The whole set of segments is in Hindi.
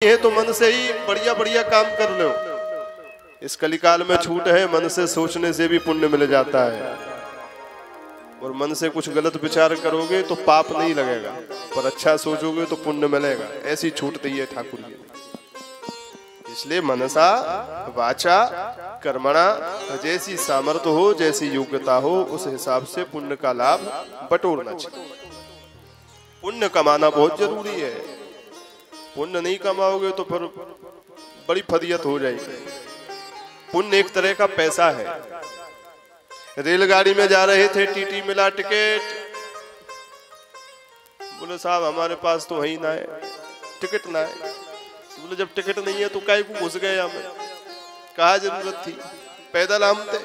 है तो मन से ही बढ़िया बढ़िया काम कर लो। इस कलिकाल में छूट है, मन से सोचने से भी पुण्य मिल जाता है। और मन से कुछ गलत विचार करोगे तो पाप नहीं लगेगा, पर अच्छा सोचोगे तो पुण्य मिलेगा। ऐसी छूट दी है ठाकुर जी ने। इसलिए मनसा वाचा कर्मणा, जैसी सामर्थ्य हो, जैसी योग्यता हो, उस हिसाब से पुण्य का लाभ बटोरना चाहिए। पुण्य कमाना बहुत जरूरी है। पुण्य नहीं कमाओगे तो फिर बड़ी फदियत हो जाएगी। पुण्य एक तरह का पैसा है। रेलगाड़ी में जा रहे थे, टीटी मिला टिकट, बोले साहब हमारे पास तो वही ना है, टिकट ना है। तो बोले जब टिकट नहीं है तो काहे को घुस गए हमें, कहा जरूरत थी, पैदल हम थे।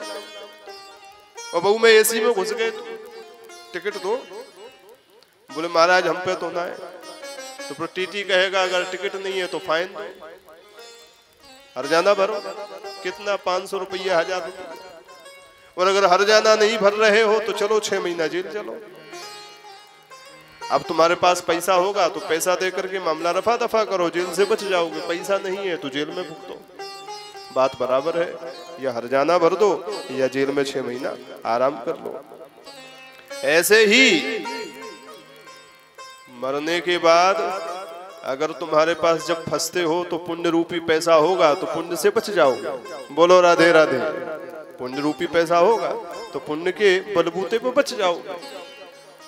और बहू में एसी में घुस गए, तो टिकट दो। बोले महाराज हम पे तो ना है। तो फिर टीटी कहेगा अगर टिकट नहीं है तो फाइन दो, हरजाना भरो। कितना, 500 रुपया, 1000 रुपया। और अगर हरजाना नहीं भर रहे हो तो चलो 6 महीना जेल चलो। अब तुम्हारे पास पैसा होगा तो पैसा दे करके मामला रफा दफा करो, जेल से बच जाओगे। पैसा नहीं है तो जेल में भुगतो, बात बराबर है। या हरजाना भर दो या जेल में 6 महीना आराम कर लो। ऐसे ही मरने के बाद अगर तुम्हारे पास जब फंसते हो तो पुण्य रूपी पैसा होगा तो पुण्य से बच जाओगे। बोलो राधे राधे। पुण्य रूपी पैसा होगा तो पुण्य के बलबूते पे बच जाओगे।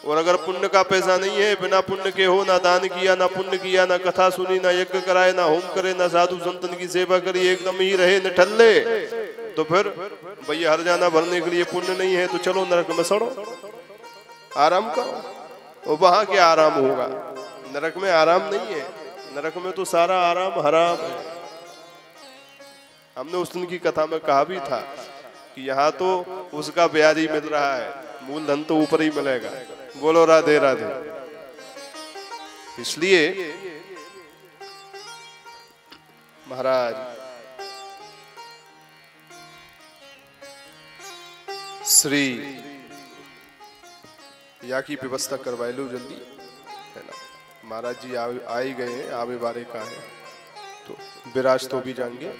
और अगर पुण्य का पैसा नहीं है, बिना पुण्य के हो, ना दान किया, ना पुण्य किया, ना कथा सुनी, ना यज्ञ कराए, ना होम करे, ना साधु संतन की सेवा करी, एकदम ही रहे निठल्ले, तो फिर भैया हरजाना भरने के लिए पुण्य नहीं है तो चलो नरक में सड़ो, आराम करो। और वहां क्या आराम होगा? नरक में आराम नहीं है। नरक में तो सारा आराम हराम है। हमने उस दिन की कथा में कहा भी था कि यहाँ तो उसका ब्याज ही मिल रहा है, मूलधन तो ऊपर ही मिलेगा। बोलो राधे राधे। इसलिए महाराज श्री या की व्यवस्था करवा लो जल्दी, है ना। महाराज जी आ ही गए हैं, आवे बारे का है तो विराज तो भी जाएंगे।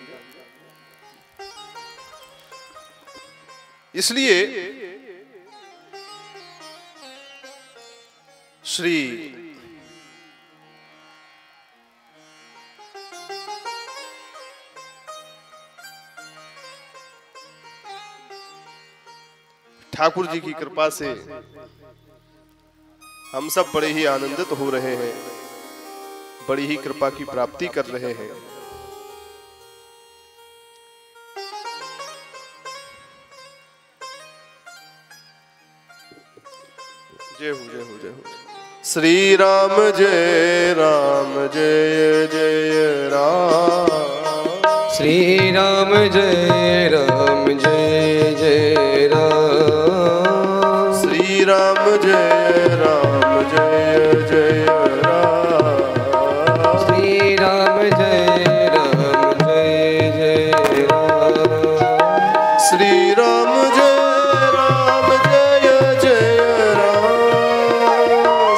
इसलिए श्री ठाकुर जी की कृपा से हम सब बड़े ही आनंदित हो रहे हैं, बड़ी ही कृपा की प्राप्ति कर रहे हैं। जय हो जय हो जय हो। श्री राम जय राम जय जय राम। श्री राम जय राम जय जय राम। श्री राम जय राम जय जय राम। श्री राम जय राम जय जय राम। श्री राम जय राम जय जय राम।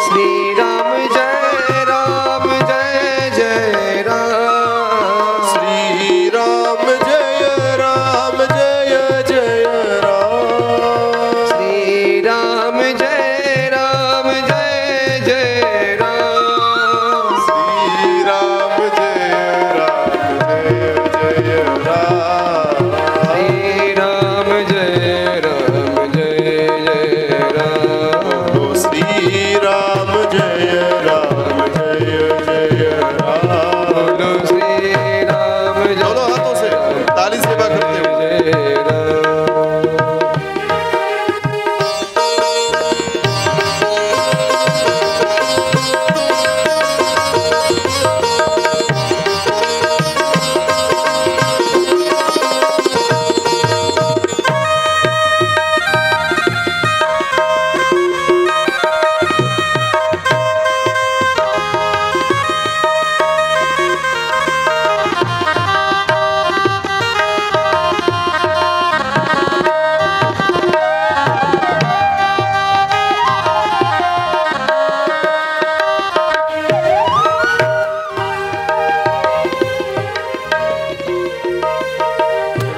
श्री राम जय राम जय जय राम। श्री राम जय राम जय जय राम। श्री राम जय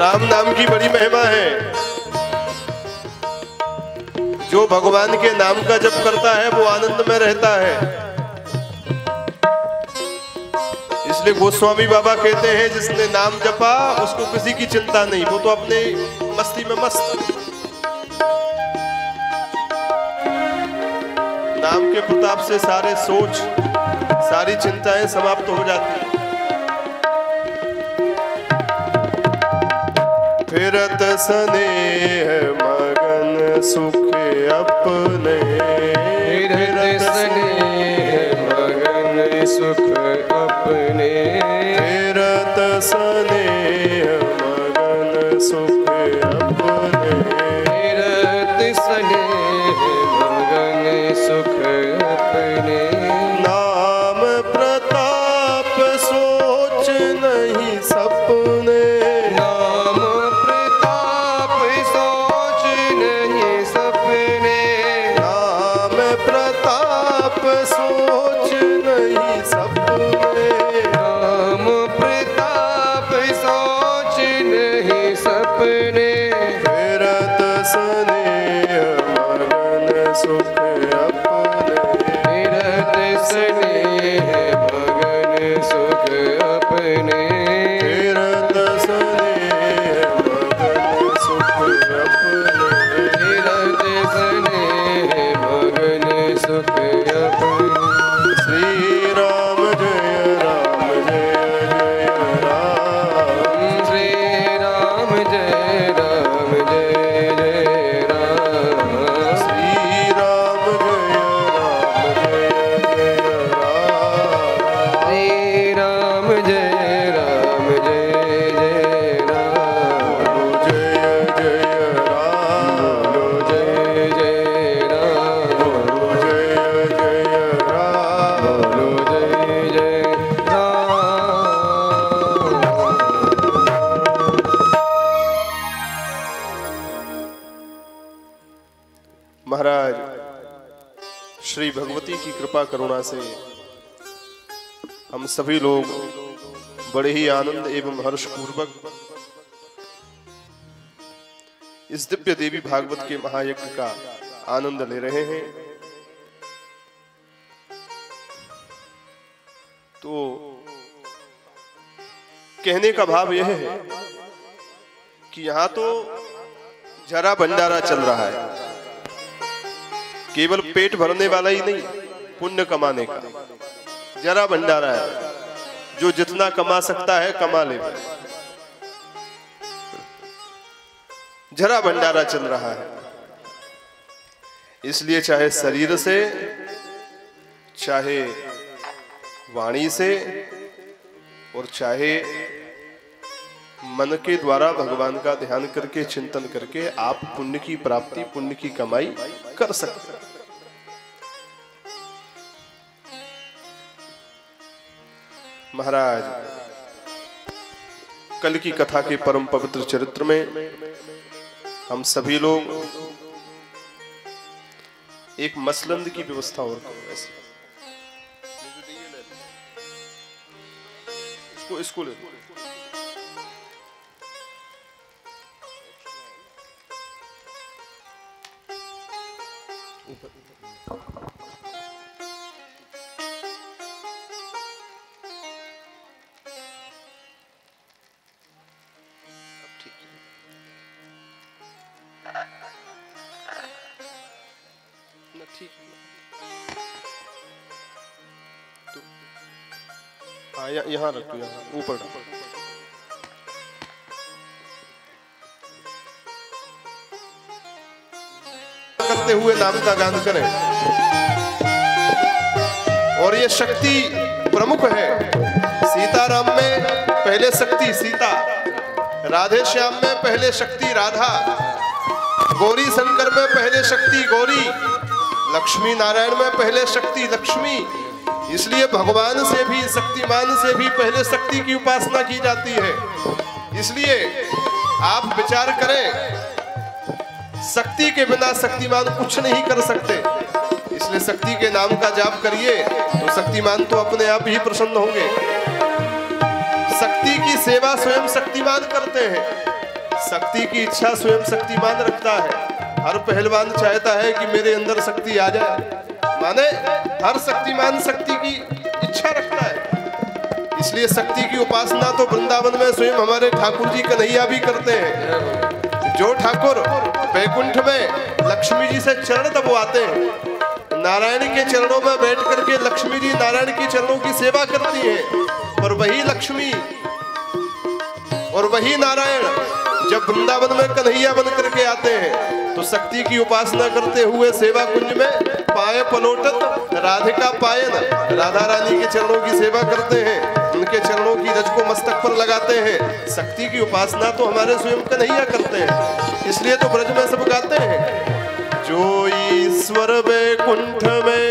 राम नाम की बड़ी महिमा है। जो भगवान के नाम का जप करता है वो आनंद में रहता है। इसलिए गोस्वामी बाबा कहते हैं जिसने नाम जपा उसको किसी की चिंता नहीं, वो तो अपने मस्ती में मस्त। नाम के प्रताप से सारे सोच, सारी चिंताएं समाप्त हो जाती हैं। फिरत स्नेह मगन सुख अपने, फिरत स्नेह मगन सुख अपने, फिरत स्नेह मगन सुख अपने, फिरत स्नेह मगन सुख अपने। नाम प्रताप सोच नहीं सपने, नाम प्रताप सोच नहीं सपने, नाम प्रताप सोच नहीं सपने, नाम प्रताप सोच नहीं सपने। फिरत स्नेह मगन सुख अपने, फिरत स्नेह मगन सुख अपने, फिरत स्नेह मगन सुख अपने। फिरत स्नेह मगन सुख अपने। श्री राम जय जय राम, श्री राम जय जय राम, श्री राम जय राम, श्री राम जय जय राम, जय जय राम, जय जय राम, जय जय राम। बोलो जय जय राम। महाराज श्री भगवती की कृपा करुणा से हम सभी लोग बड़े ही आनंद एवं हर्ष पूर्वक इस दिव्य देवी भागवत के महायज्ञ का आनंद ले रहे हैं। तो कहने का भाव यह है कि यहां तो जरा भंडारा चल रहा है, केवल पेट भरने वाला ही नहीं, पुण्य कमाने का जरा भंडारा है। जो जितना कमा सकता है कमा ले, जरा भंडारा चल रहा है। इसलिए चाहे शरीर से, चाहे वाणी से, और चाहे मन के द्वारा भगवान का ध्यान करके चिंतन करके आप पुण्य की प्राप्ति, पुण्य की कमाई कर सकते हैं। महाराज कल की कथा के परम पवित्र चरित्र में हम सभी लोग एक मसलंद की व्यवस्था और करो। ऐसे इसको ले लो। ठीक तो हाँ यहाँ रखो, यहाँ ऊपर करते हुए नाम का गान करें। और ये शक्ति प्रमुख है। सीताराम में पहले शक्ति सीता, राधे श्याम में पहले शक्ति राधा, गौरी शंकर में पहले शक्ति गौरी, लक्ष्मी नारायण में पहले शक्ति लक्ष्मी। इसलिए भगवान से भी, शक्तिमान से भी पहले शक्ति की उपासना की जाती है। इसलिए आप विचार करें, शक्ति के बिना शक्तिमान कुछ नहीं कर सकते। इसलिए शक्ति के नाम का जाप करिए तो शक्तिमान तो अपने आप ही प्रसन्न होंगे। शक्ति की सेवा स्वयं शक्तिमान करते हैं। शक्ति की इच्छा स्वयं शक्तिमान रखता है। हर पहलवान चाहता है कि मेरे अंदर शक्ति आ जाए, माने हर शक्तिमान शक्ति की इच्छा रखता है। इसलिए शक्ति की उपासना तो वृंदावन में स्वयं हमारे ठाकुर जी कन्हैया भी करते हैं। जो ठाकुर वैकुंठ में लक्ष्मी जी से चरण दबवाते हैं, नारायण के चरणों में बैठ करके लक्ष्मी जी नारायण के चरणों की सेवा करती हैं, और वही लक्ष्मी और वही नारायण जब वृंदावन में कन्हैया बन करके आते हैं तो शक्ति की उपासना करते हुए सेवा कुंज में पाए पलोटत राधिका पायन राधा रानी के चरणों की सेवा करते हैं, उनके चरणों की रज को मस्तक पर लगाते हैं। शक्ति की उपासना तो हमारे स्वयं कन्हैया करते हैं। इसलिए तो ब्रज में सब गाते हैं, जो ईश्वर वैकुंठ में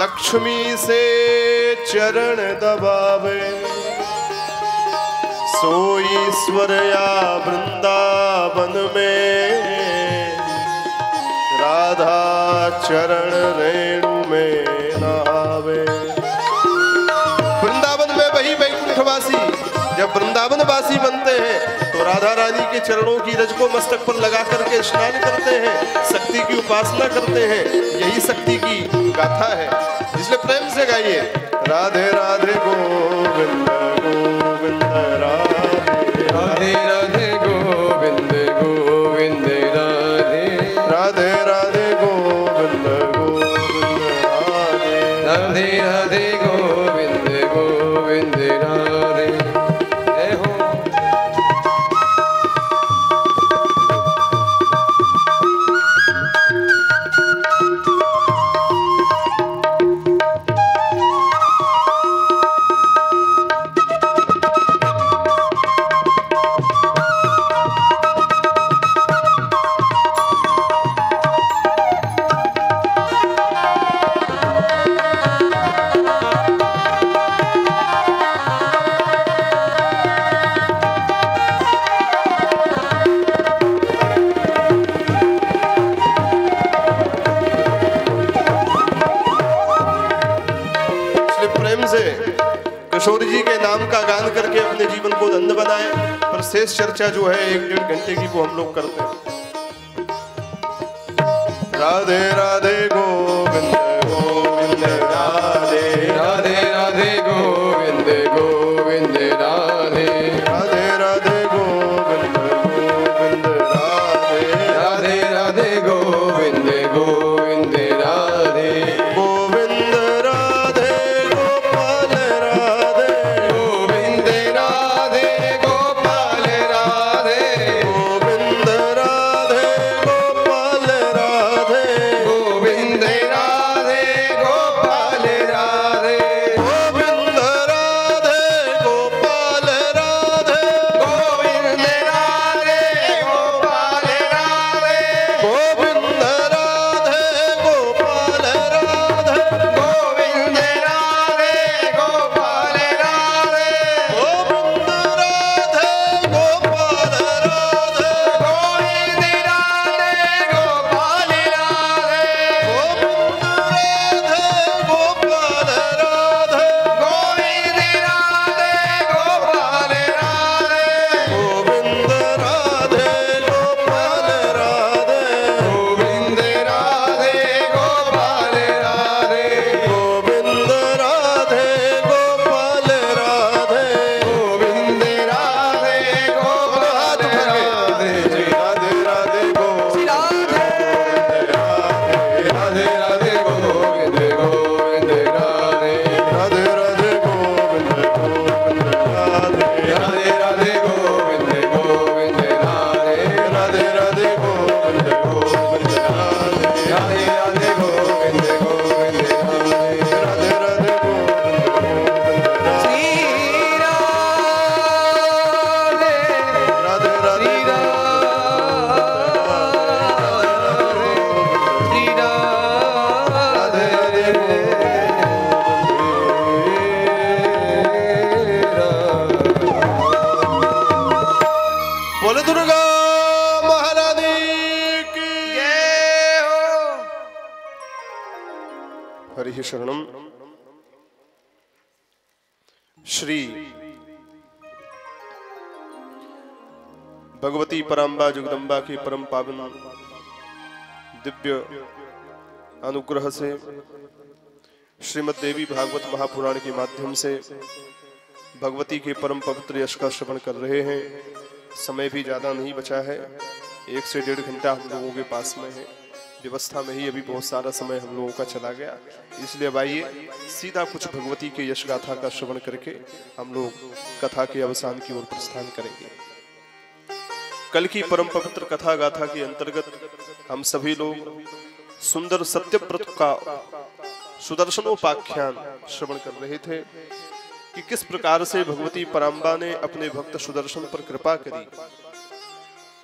लक्ष्मी से चरण दबावे, सो ईश्वर या वृंदावन में राधा चरण रेणु में नहावे। वृंदावन में वही वैकुंठवासी जब वृंदावनवासी बनते हैं तो राधा रानी के चरणों की रज को मस्तक पर लगा करके स्नान करते हैं, शक्ति की उपासना करते हैं। यही शक्ति की गाथा है, इसलिए प्रेम से गाइए, राधे राधे गोविंद गोविंद राधे राधे गोविंद गोविंद राधे राधे राधे गोविंद गोविंद राधे राधे राधे गोविंद गोविंद राधे। जय हो। किशोर जी के नाम का गान करके अपने जीवन को धन्य बनाए। पर शेष चर्चा जो है 1-1.5 घंटे की वो हम लोग करते हैं। राधे राधे गोविंद गोविंद राधे राधे राधे गोविंद गोविंद राधे राधे राधे गोविंद गोविंद राधे राधे राधे गोविंद गोविंद राधे गोविंद राधे गोपाल राधे गोविंद राधे गोपाल राधे गोविंद राधे गोपाल राधे गोविंद राधे गोपाल राधे गोविंद राधे गोपाल राधे गोविंद राधे गोपाल राधे गोविंद राधे गोपाल राधे गोविंद राधे गोपाल राधे गोविंद राधे गोपाल राधे गोविंद राधे गोपाल राधे गोविंद राधे गोपाल राधे गोविंद राधे गोपाल राधे गोविंद राधे गोपाल राधे गोविंद राधे गोपाल राधे गोविंद राधे गोपाल राधे गोविंद राधे गोपाल राधे राधे राधे गोविंद राधे राधे गोविंद गोविंद राधे राधे राधे गोविंद गोविंद राधे राधे राधे गोविंद गोविंद राधे राधे राधे गोविंद गोविंद राधे राधे राधे गोविंद गोविंद राधे राधे राधे गोविंद श्री राधे राधे राधे श्री राधे बोले दुर्गा महारानी की जय हो। हरि शरणम। श्री भगवती पराम्बा जगदम्बा की परम पावन दिव्य अनुग्रह से श्रीमद् देवी भागवत महापुराण के माध्यम से भगवती के परम पवित्र यश का श्रवण कर रहे हैं। समय भी ज्यादा नहीं बचा है, 1 से 1.5 घंटा हम लोगों के पास में है। व्यवस्था में ही अभी बहुत सारा समय हम लोगों का चला गया, इसलिए अब आइए सीधा कुछ भगवती के यश गाथा का श्रवण करके हम लोग कथा के अवसान की ओर प्रस्थान करेंगे। कल की परम पवित्र कथा गाथा के अंतर्गत हम सभी लोग सुंदर सत्यव्रत का सुदर्शनोपाख्यान श्रवण कर रहे थे कि किस प्रकार से भगवती पराम्बा ने अपने भक्त सुदर्शन पर कृपा करी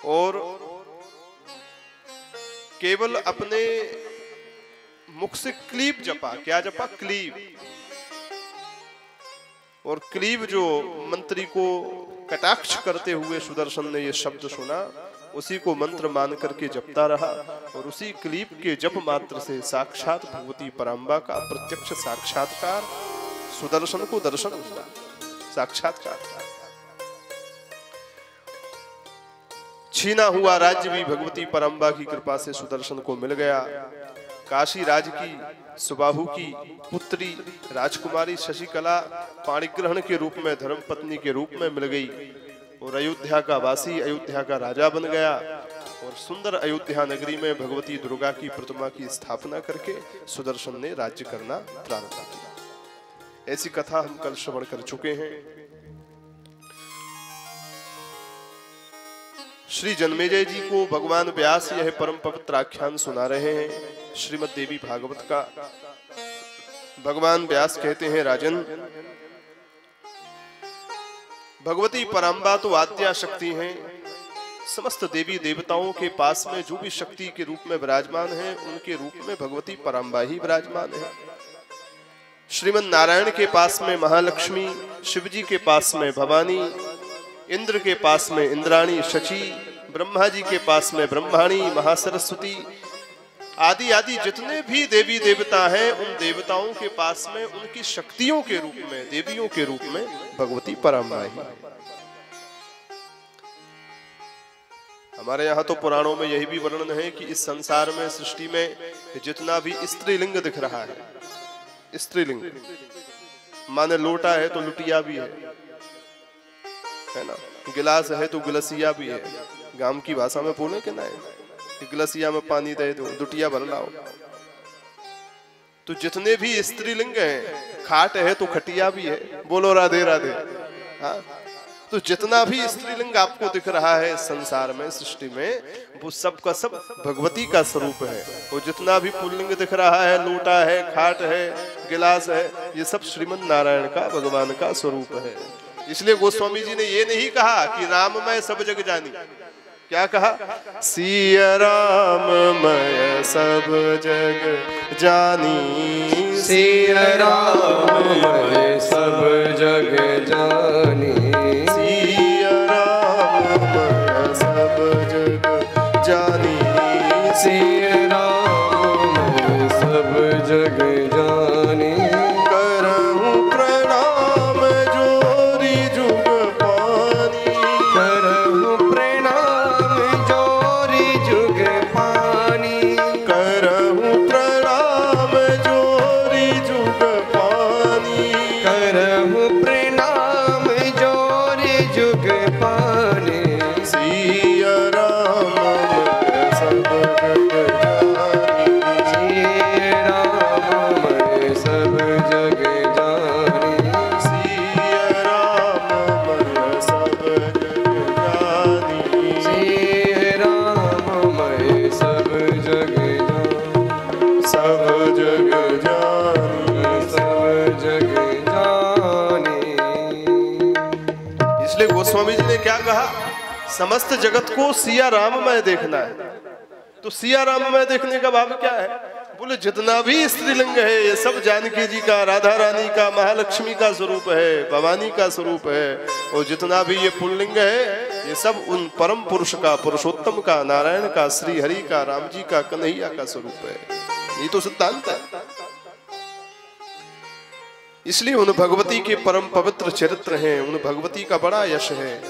और केवल अपने मुख से क्लीब जपा। क्या जपा? क्लीब। और क्लीब जो मंत्री को कटाक्ष करते हुए सुदर्शन ने ये शब्द सुना, उसी को मंत्र मान करके जपता रहा और उसी क्लीब के जप मात्र से साक्षात भगवती पराम्बा का प्रत्यक्ष साक्षात्कार सुदर्शन को दर्शन हुआ। साक्षात्कार छीना हुआ राज्य भी भगवती पराम्बा की कृपा से सुदर्शन को मिल गया। काशी राज की सुबाहु की पुत्री राजकुमारी शशिकला पाणिग्रहण के रूप में धर्मपत्नी के रूप में मिल गई और अयोध्या का वासी अयोध्या का राजा बन गया और सुंदर अयोध्या नगरी में भगवती दुर्गा की प्रतिमा की स्थापना करके सुदर्शन ने राज्य करना प्रारंभ किया। ऐसी कथा हम कल श्रवण कर चुके हैं। श्री जन्मेजय जी को भगवान व्यास यह परम पवित्र आख्यान सुना रहे हैं श्रीमद् देवी भागवत का। भगवान व्यास कहते हैं, राजन, भगवती पराम्बा तो आद्या शक्ति हैं। समस्त देवी देवताओं के पास में जो भी शक्ति के रूप में विराजमान है, उनके रूप में भगवती पराम्बा ही विराजमान है। श्रीमन नारायण के पास में महालक्ष्मी, शिवजी के पास में भवानी, इंद्र के पास में इंद्राणी शची, ब्रह्मा जी के पास में ब्रह्माणी, महासरस्वती आदि आदि जितने भी देवी देवता हैं, उन देवताओं के पास में उनकी शक्तियों के रूप में, देवियों के रूप में भगवती पराम्बा ही। हमारे यहाँ तो पुराणों में यही भी वर्णन है कि इस संसार में, सृष्टि में जितना भी स्त्रीलिंग दिख रहा है, स्त्रीलिंग माने लोटा है तो लुटिया भी है ना, गिलास है तो गिलसिया भी है। गांव की भाषा में बोले कि ना, गिलसिया में पानी दे दो, दुटिया भर लाओ। तो जितने भी स्त्रीलिंग हैं, खाट है तो खटिया भी है, बोलो राधे राधे। हाँ, तो जितना भी स्त्रीलिंग आपको दिख रहा है संसार में, सृष्टि में, वो सब का सब भगवती का स्वरूप है। और जितना भी पुल्लिंग दिख रहा है, लोटा है, खाट है, गिलास है, ये सब श्रीमन नारायण का, भगवान का स्वरूप है। इसलिए गोस्वामी जी ने ये नहीं कहा कि राम मैं सब जग जानी। क्या कहा? सिया राम मैं सब जग जानी, सिया राम मैं सब जग जानी, सिया राम मैं सब जग जानी, सिया राम मैं सब जग जानी। करहूं प्रणाम जोरी जुग पानी, करहूं प्रणाम जोरी जुग पानी, करहूं प्रणाम जोरी जुग पानी, करहूं प्रणाम जोरी जुग पानी। सिया राम मैं सब जग जानी, सिया राम मैं सब जग जानी, सिया राम मैं सब जग जानी, सिया राम मैं सब जग जानी, सब जग जानी, सब जग जानी। इसलिए गोस्वामी जी ने क्या कहा? समस्त जगत को सिया राममय देखना है। तो सिया राममय देखने का भाव क्या है? बोले जितना भी स्त्रीलिंग है, ये सब जानकी जी का, राधा रानी का, महालक्ष्मी का स्वरूप है, भवानी का स्वरूप है। और जितना भी ये पुल्लिंग है, ये सब उन परम पुरुष का, पुरुषोत्तम का, नारायण का, श्री हरि का, राम जी का, कन्हैया का स्वरूप है। ये तो सिद्धांत है। इसलिए उन भगवती के परम पवित्र चरित्र हैं, उन भगवती का बड़ा यश है।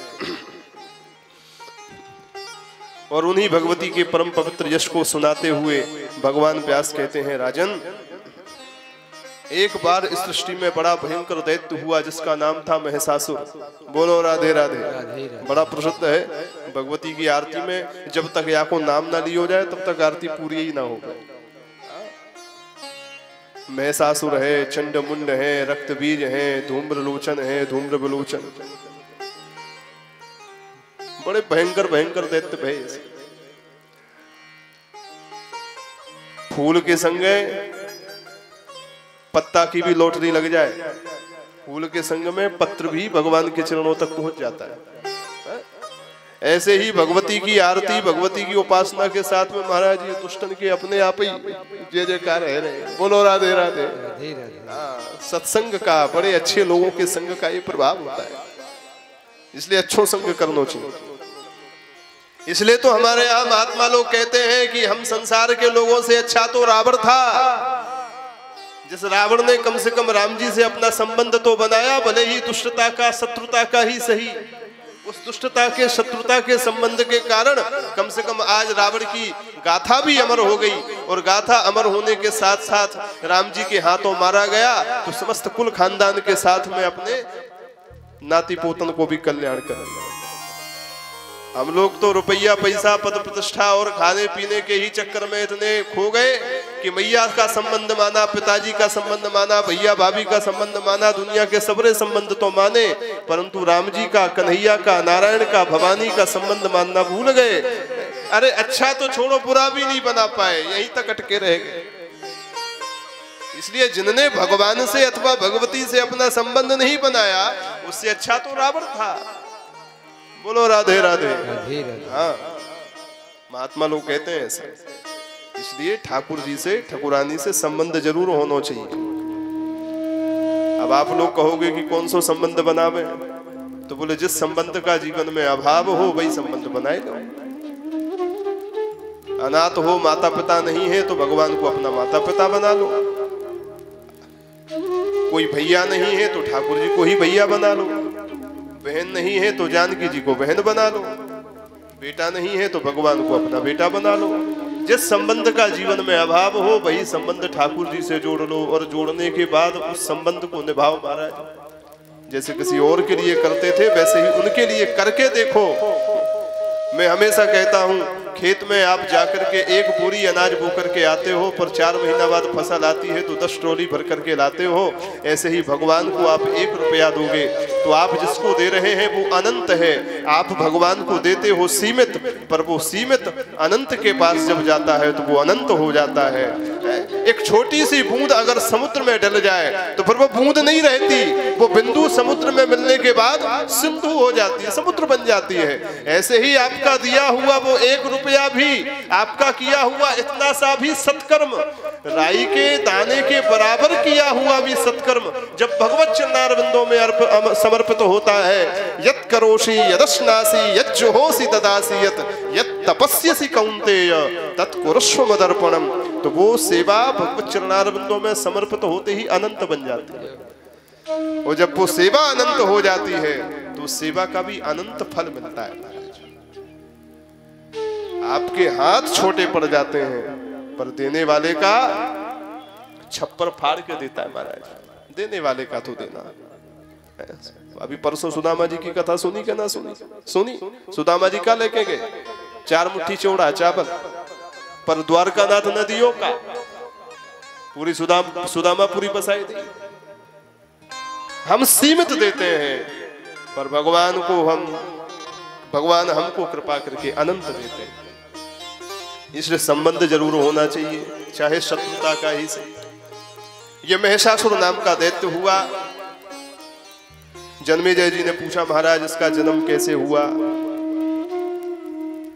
और उन्हीं भगवती के परम पवित्र यश को सुनाते हुए भगवान व्यास कहते हैं, राजन, एक बार इस सृष्टि में बड़ा भयंकर दैत्य हुआ जिसका नाम था महिषासुर। बोलो राधे राधे। बड़ा प्रसिद्ध है भगवती की आरती में, जब तक या को नाम ना लियो जाए तब तक आरती पूरी ही ना हो। महिषासुर है, चंडमुंड है, रक्तबीज है, धूम्रलोचन है, धूम्रविलोचन, बड़े भयंकर भयंकर दैत्य भय। फूल के संग पत्ता की भी लॉटरी लग जाए, फूल के संग में पत्र भी भगवान के चरणों तक पहुंच जाता है। ऐसे ही भगवती की आरती, भगवती की उपासना के साथ में महाराज ये दुष्टन के अपने आप ही जय जयकार है रहे। बोलो राधे राधे। सत्संग का, बड़े अच्छे लोगों के संग का ये प्रभाव होता है, इसलिए अच्छो संग करना चाहिए। इसलिए तो हमारे यहाँ महात्मा लोग कहते हैं कि हम संसार के लोगों से अच्छा तो रावण था। जिस रावण ने कम से कम राम जी से अपना संबंध तो बनाया, भले ही दुष्टता का, शत्रुता का ही सही, उस दुष्टता के, शत्रुता के संबंध के कारण कम से कम आज रावण की गाथा भी अमर हो गई। और गाथा अमर होने के साथ साथ राम जी के हाथों मारा गया तो समस्त कुल खानदान के साथ में अपने नाती पोतन को भी कल्याण कर। हम लोग तो रुपया, पैसा, पद प्रतिष्ठा और खाने पीने के ही चक्कर में इतने खो गए कि मैया का संबंध माना, पिताजी का संबंध माना, भैया भाभी का संबंध माना, दुनिया के सबरे संबंध तो माने, परंतु राम जी का, कन्हैया का, नारायण का, भवानी का संबंध मानना भूल गए। अरे अच्छा तो छोड़ो, बुरा भी नहीं बना पाए, यहीं तक अटके रह गए। इसलिए जिनने भगवान से अथवा भगवती से अपना संबंध नहीं बनाया, उससे अच्छा तो रावण था। बोलो राधे राधे। हाँ, महात्मा लोग कहते हैं ऐसा। इसलिए ठाकुर जी से, ठाकुरानी से संबंध जरूर होना चाहिए। अब आप लोग कहोगे कि कौन सा संबंध बनावे, तो बोले जिस संबंध का जीवन में अभाव हो वही संबंध बनाए लो। अनाथ हो, माता पिता नहीं है, तो भगवान को अपना माता पिता बना लो। कोई भैया नहीं है तो ठाकुर जी को ही भैया बना लो। बहन नहीं है तो जानकी जी को बहन बना लो। बेटा नहीं है तो भगवान को अपना बेटा बना लो। जिस संबंध का जीवन में अभाव हो वही संबंध ठाकुर जी से जोड़ लो, और जोड़ने के बाद उस संबंध को निभाओ महाराज। जैसे किसी और के लिए करते थे वैसे ही उनके लिए करके देखो। मैं हमेशा कहता हूँ, खेत में आप जाकर के एक बोरी अनाज बो करके आते हो, पर 4 महीना बाद फसल आती है तो 10 ट्रॉली भर करके लाते हो। ऐसे ही भगवान को आप 1 रुपया दोगे तो आप जिसको दे रहे हैं वो अनंत है। आप भगवान को देते हो सीमित, पर वो सीमित अनंत के पास जब जाता है तो वो अनंत हो जाता है। एक छोटी सी बूंद अगर समुद्र में डल जाए तो फिर वो बूंद नहीं रहती, वो बिंदु समुद्र में मिलने के बाद सिंधु हो जाती है, समुद्र बन जाती है। ऐसे ही आपका दिया हुआ वो 1 रुपया भी, आपका किया हुआ इतना सा भी सत्कर्म, राई के दाने के बराबर किया हुआ भी सत्कर्म जब भगवत चरणारविंदों में समर्पित होता है, यत् करोषि यदश्नासि यज्जुहोसि ददासि यत् तपस्यसि कौन्तेय तत्कुरुष्व मदर्पणम, तो वो सेवा भगवत चरणारविंदों में समर्पित होते ही अनंत बन जाती है। और जब वो सेवा अनंत हो जाती है तो सेवा का भी अनंत फल मिलता है। आपके हाथ छोटे पड़ जाते हैं पर देने वाले का छप्पर फाड़ के देता है महाराज। देने वाले का तो देना। अभी परसों सुदामा जी की कथा सुनी क्या ना सुनी? सुनी। सुदामा जी का लेके गए 4 मुट्ठी चौड़ा चावल, पर द्वारकानाथ नदियों का पूरी सुदामा पूरी बसाई दी। हम सीमित देते हैं पर भगवान हमको कृपा करके अनंत देते हैं। इसलिए संबंध जरूर होना चाहिए, चाहे शत्रुता का ही सही। ये महिषासुर नाम का दैत्य हुआ। जन्मेजय जी ने पूछा, महाराज इसका जन्म कैसे हुआ,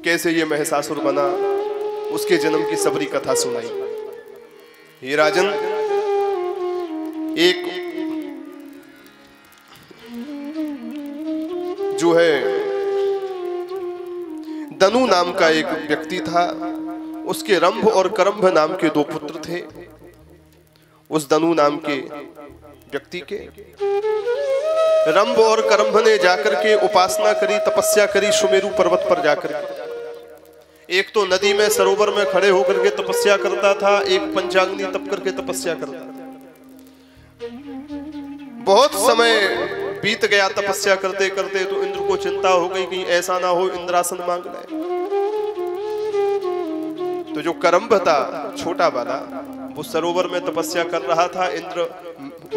कैसे ये महिषासुर बना? उसके जन्म की सबरी कथा सुनाई। हे राजन, एक जो है दनु नाम का एक व्यक्ति था, उसके रंभ और करंभ नाम के 2 पुत्र थे। उस दनु नाम के व्यक्ति के रंभ और करंभ ने जाकर के उपासना करी, तपस्या करी सुमेरु पर्वत पर जाकर के। एक तो नदी में सरोवर में खड़े होकर के तपस्या करता था, एक पंचाग्नि तप करके तपस्या करता था। बहुत समय बीत गया तपस्या करते करते, तो इंद्र को चिंता हो गई कि ऐसा ना हो इंद्रासन मांग ले। तो जो करम्भ था छोटा वाला, वो सरोवर में तपस्या कर रहा था। इंद्र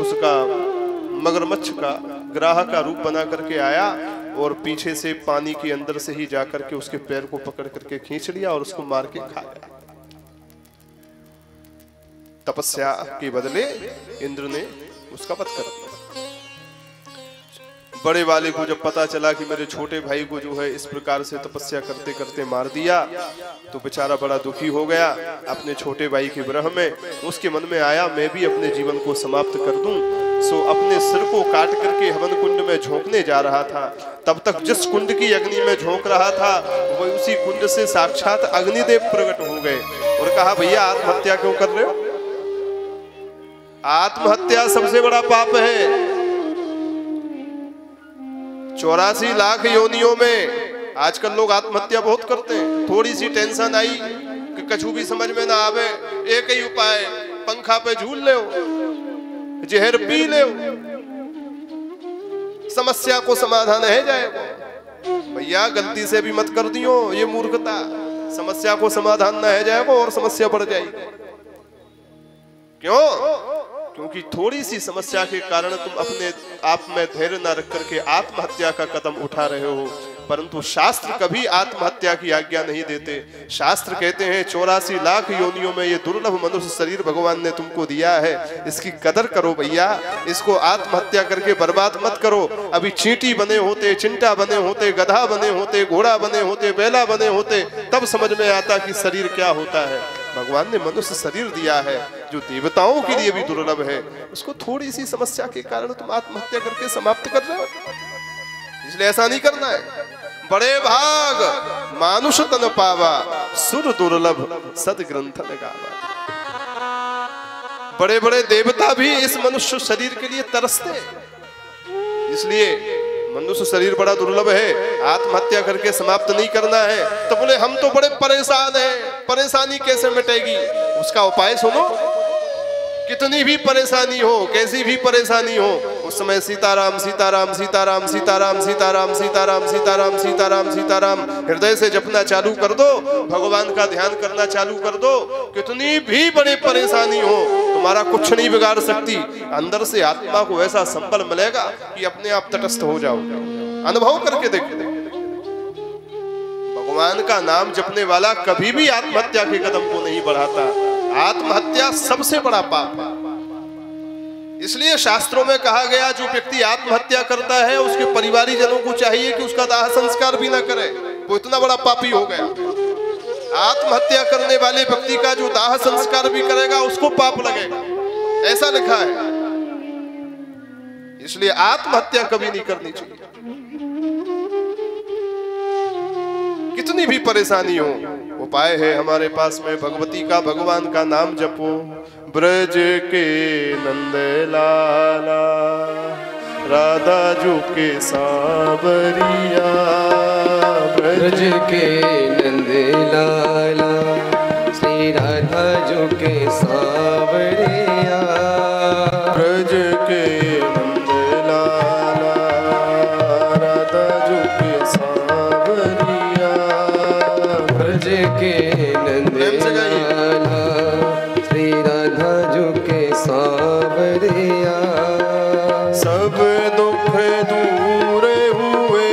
उसका मगरमच्छ का ग्राह का रूप बना करके आया और पीछे से पानी के अंदर से ही जाकर के उसके पैर को पकड़ करके खींच लिया और उसको मार के खा गया। तपस्या के बदले इंद्र ने उसका वध कर दिया। बड़े वाले को जब पता चला कि मेरे छोटे भाई को जो है इस प्रकार से तपस्या करते करते मार दिया, तो बेचारा बड़ा दुखी हो गया अपने छोटे भाई के विरह में। उसके मन में आया मैं भी अपने जीवन को समाप्त कर दूं। सो अपने सिर को काट करके हवन कुंड में झोंकने जा रहा था। तब तक जिस कुंड की अग्नि में झोंक रहा था, वह उसी कुंड से साक्षात अग्निदेव प्रकट हो गए और कहा भैया आत्महत्या क्यों कर रहे हो? आत्महत्या सबसे बड़ा पाप है। 84 लाख योनियों में आजकल लोग आत्महत्या बहुत करते हैं। थोड़ी सी टेंशन आई कि कछु भी समझ में ना आवे, एक ही उपाय, पंखा पे झूल ले, जहर पी ले, समस्या को समाधान है जाएगा। भैया गलती से भी मत कर दियो, ये मूर्खता। समस्या को समाधान ना है जाएगा और समस्या बढ़ जाएगी। क्यों? क्योंकि थोड़ी सी समस्या के कारण तुम अपने आप में धैर्य न रख करके आत्महत्या का कदम उठा रहे हो। परंतु शास्त्र कभी आत्महत्या की आज्ञा नहीं देते। शास्त्र कहते हैं 84 लाख योनियों में ये दुर्लभ मनुष्य शरीर भगवान ने तुमको दिया है, इसकी कदर करो भैया, इसको आत्महत्या करके बर्बाद मत करो। अभी चींटी बने होते, चिंटा बने होते, गधा बने होते, घोड़ा बने होते, बैला बने होते, तब समझ में आता कि शरीर क्या होता है। भगवान ने मनुष्य शरीर दिया है जो देवताओं के लिए भी दुर्लभ है, उसको थोड़ी सी समस्या के कारण तुम आत्महत्या करके समाप्त कर रहे हो। इसलिए ऐसा नहीं करना है। बड़े भाग मानुष तन पावा, सुर दुर्लभ सदग्रंथन गावा। बड़े बड़े देवता भी इस मनुष्य शरीर के लिए तरसते हैं। इसलिए मनुष्य शरीर बड़ा दुर्लभ है, आत्महत्या करके समाप्त नहीं करना है। तो बोले हम तो बड़े परेशान हैं, परेशानी कैसे मिटेगी? उसका उपाय सुनो। कितनी भी परेशानी हो, कैसी भी परेशानी हो, उस समय सीताराम सीताराम सीताराम सीताराम सीताराम सीताराम सीताराम सीताराम सीताराम हृदय से जपना चालू कर दो, भगवान का ध्यान करना चालू कर दो। कितनी भी बड़ी परेशानी हो, तुम्हारा कुछ नहीं बिगाड़ सकती। अंदर से आत्मा को ऐसा संबल मिलेगा कि अपने आप तटस्थ हो जाओ। अनुभव करके देखो, भगवान का नाम जपने वाला कभी भी आत्महत्या के कदम को नहीं बढ़ाता। आत्महत्या सबसे बड़ा पाप है। इसलिए शास्त्रों में कहा गया जो व्यक्ति आत्महत्या करता है उसके परिवारी जनों को चाहिए कि उसका दाह संस्कार भी ना करे, वो इतना बड़ा पापी हो गया। आत्महत्या करने वाले व्यक्ति का जो दाह संस्कार भी करेगा उसको पाप लगेगा, ऐसा लिखा है। इसलिए आत्महत्या कभी नहीं करनी चाहिए। कितनी भी परेशानी हो, उपाय है हमारे पास में भगवती का, भगवान का नाम जपो। ब्रज के नंद लाला, राधा जू के सावरिया, ब्रज के नंद लाला, श्री राधा जू के सावरिया। ब्रज के नंद लाला, राधा जू के सावरिया, ब्रज के नंद लाला, श्री राधा जू के सावरिया। सब दुख दूर हुए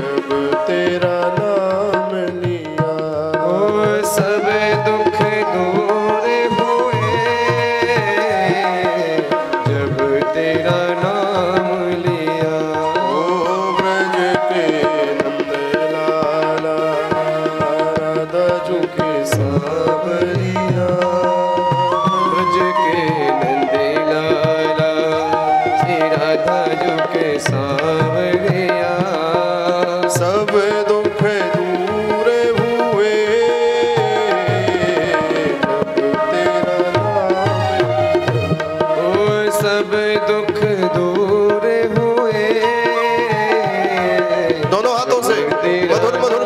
जब तेरा नाम लिया। ओ सब दुख दूर हुए जब तेरा नाम लिया। ओ ब्रज के नंद लाला, राधा जू के सावरिया। ब्रज के नंद लाला, श्री राधा जू के सावरिया। सब दुख दूर हुए जब तेरा नाम। ओ सब दुख दूर हुए। दोनों हाथों से मधुर मधुर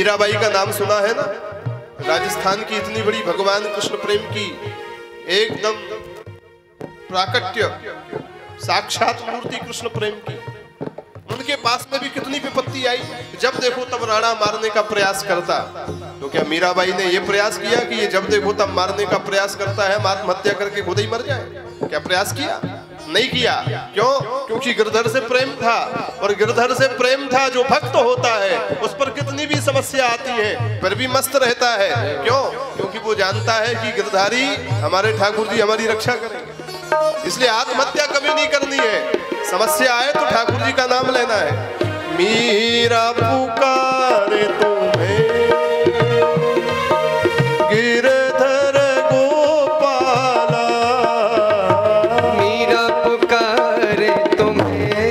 मीराबाई का नाम सुना है ना, राजस्थान की इतनी बड़ी भगवान कृष्ण प्रेम की एकदम प्राकट्य साक्षात मूर्ति कृष्ण प्रेम की। उनके पास में भी कितनी विपत्ति आई, जब देखो तब राणा मारने का प्रयास करता। तो क्या मीराबाई ने यह प्रयास किया कि ये जब देखो तब मारने का प्रयास करता है, आत्महत्या करके खुद ही मर जाए? क्या प्रयास किया? नहीं किया। क्यों? क्योंकि गिरधर से प्रेम था, और गिरधर से प्रेम था जो भक्त होता है उस पर कितनी भी समस्या आती है फिर भी मस्त रहता है। क्यों? क्योंकि वो जानता है कि गिरधारी हमारे ठाकुर जी हमारी रक्षा करेंगे, इसलिए आत्महत्या कभी नहीं करनी है। समस्या आए तो ठाकुर जी का नाम लेना है। मीरा पुकारे तुम्हें गिरधर गोपाला, मीरा पुकारे तुम्हें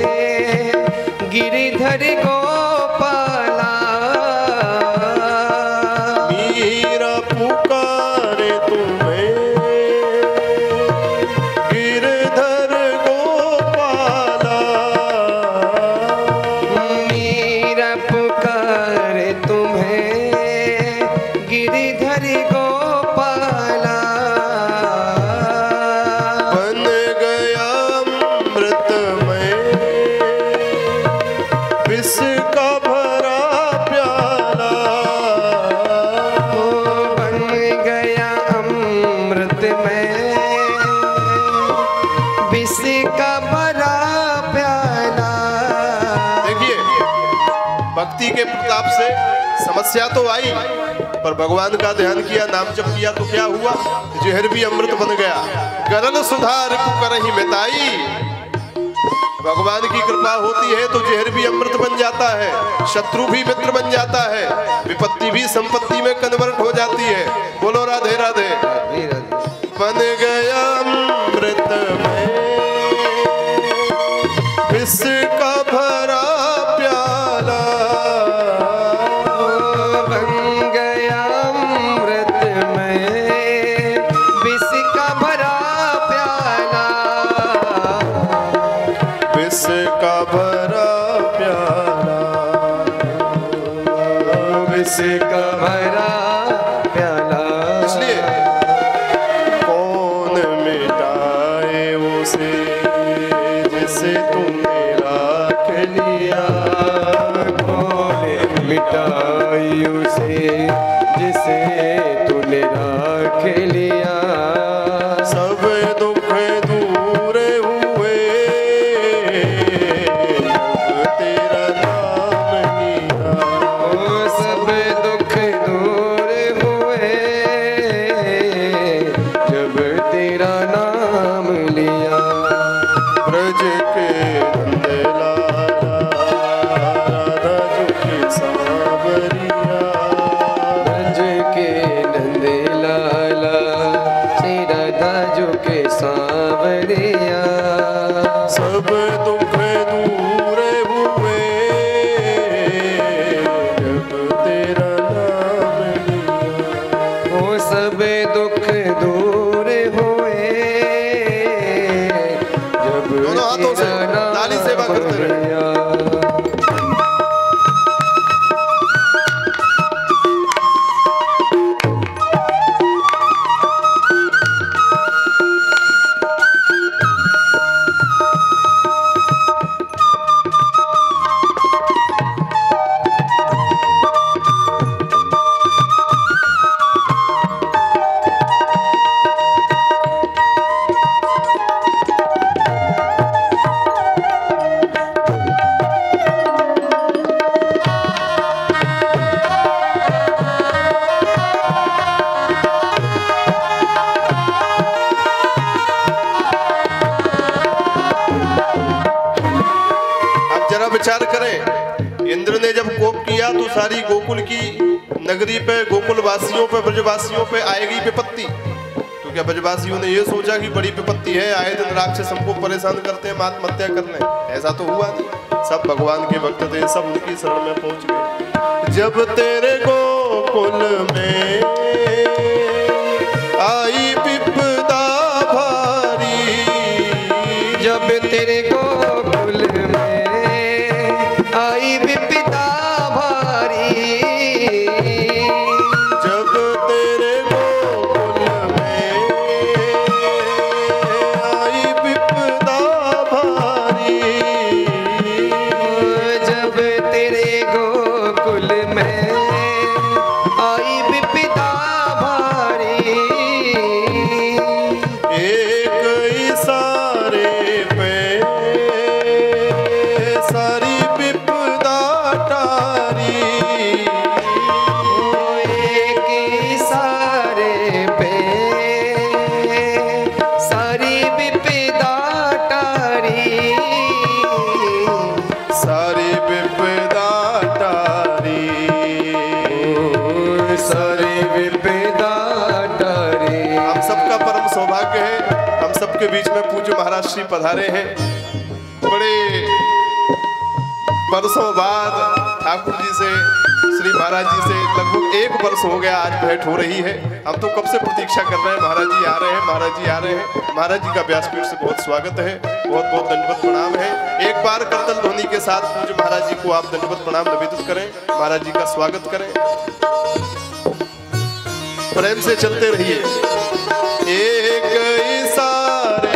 गिरधर गोपाला, मीरा पुकारे तुम्हें गिरधर गोपाला, मीरा पुकारे तुम्हें गिरधर गोपाला, बन गया अमृतमय विष का भरा प्याला, बन गया अमृत में विष का भरा प्याला। देखिए भक्ति के प्रताप से समस्या तो आई, पर भगवान का ध्यान किया, नाम जप किया तो क्या हुआ? जहर भी अमृत बन गया। गरल सुधार करही मिताई, भगवान की कृपा होती है तो जहर भी अमृत बन जाता है, शत्रु भी मित्र बन जाता है, विपत्ति भी संपत्ति में कन्वर्ट हो जाती है। बोलो राधे राधे। बन गया अमृत में विष का भरा प्याला, बन गया अमृत में विष का भरा प्याला, विष का भरा प्याला, विष का भरा प्याला। इसलिए कौन मिटाए उसे जिसे तुमने राख लिया, कौन मिटाई उसे जिसे तूने राख लिया, सब दुख दूर हुए जब तेरा नाम लिया, ओ सब दुख दूर हुए जब तेरा नाम लिया। ब्रज के नंद लाला राधा जो के सांवरिया, ब्रज के नंद लाला श्री राधा जो के सांवरिया, सब दुख दूर हुए जब तेरा नाम लिया। वो सब दुख दूर हुए जब दोनों हाथों से तेरा ताली सेवा करते रहे। लिया। विचार करें, इंद्र ने जब कोप किया तो सारी गोकुल की नगरी पे, गोकुल वासियों पे, ब्रजवासियों पे आएगी विपत्ति। तो क्या ब्रजवासियों ने ये सोचा कि बड़ी विपत्ति है, आए दिन राक्षस हमको परेशान करते हैं, आत्महत्या कर लें? ऐसा तो हुआ नहीं। सब भगवान के भक्त थे, सब उनकी शरण में पहुंच गए। जब तेरे गोकुल में आई विपदा भारी, जब तेरे गोकुल में आई विपदा भारी, सारी विपदा टरे। हम सबका परम सौभाग्य है, हम सबके बीच में पूज्य महाराज श्री पधारे हैं। बड़े वर्षों बाद ठाकुर जी से, श्री महाराज जी से लगभग 1 वर्ष हो गया आज भेंट हो रही है। हम तो कब से प्रतीक्षा कर रहे हैं, महाराज जी आ रहे हैं, महाराज जी आ रहे हैं। महाराज जी का व्यासपीठ से बहुत स्वागत है, बहुत बहुत दंडवत प्रणाम है। एक बार करतल ध्वनि के साथ पूज्य महाराज जी को आप दंडवत प्रणाम निवेदित करें, महाराज जी का स्वागत करें, प्रेम से चलते रहिए। एक इशारे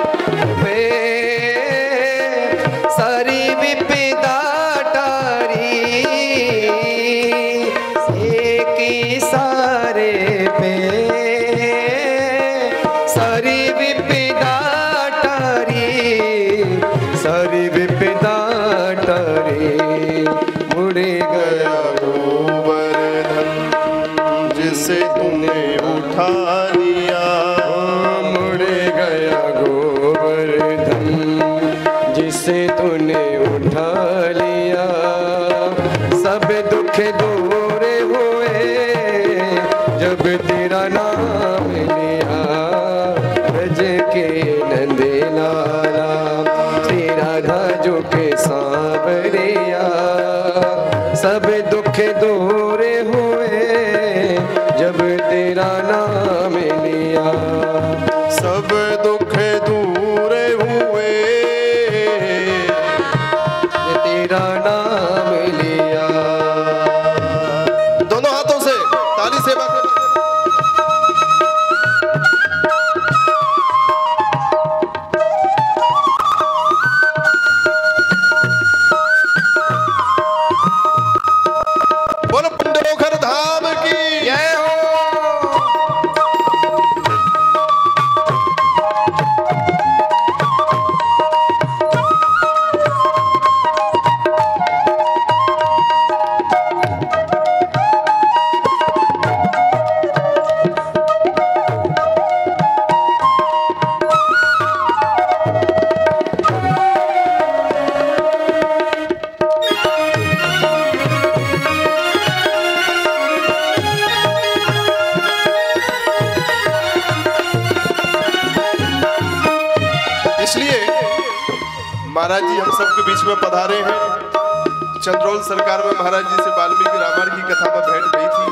सारी विपदा टरी, एक इशारे पे सारी विपदा टरी, सारी विपदा टरी। मुड़ गया गोवर्धन जिसे तूने उठा लिया, मुड़ गया गोवर्धन जिसे तूने उठा लिया। सब दुख दूर हुए जब तेरा नाम लिया। ब्रज के नंद लाला श्री राधा जो के सांवरिया। सब दुख दूर हुए जब तेरा नाम लिया। सब दुख दूर हुए तेरा नाम लिया। दोनों हाथों से ताली सेवा करें। बोलो पंडोखर धाम की जय हो। इसलिए महाराज जी हम सबके बीच में पधारे हैं। चंद्रोल सरकार में महाराज जी से वाल्मीकि रामायण की कथा में भेंट गई थी।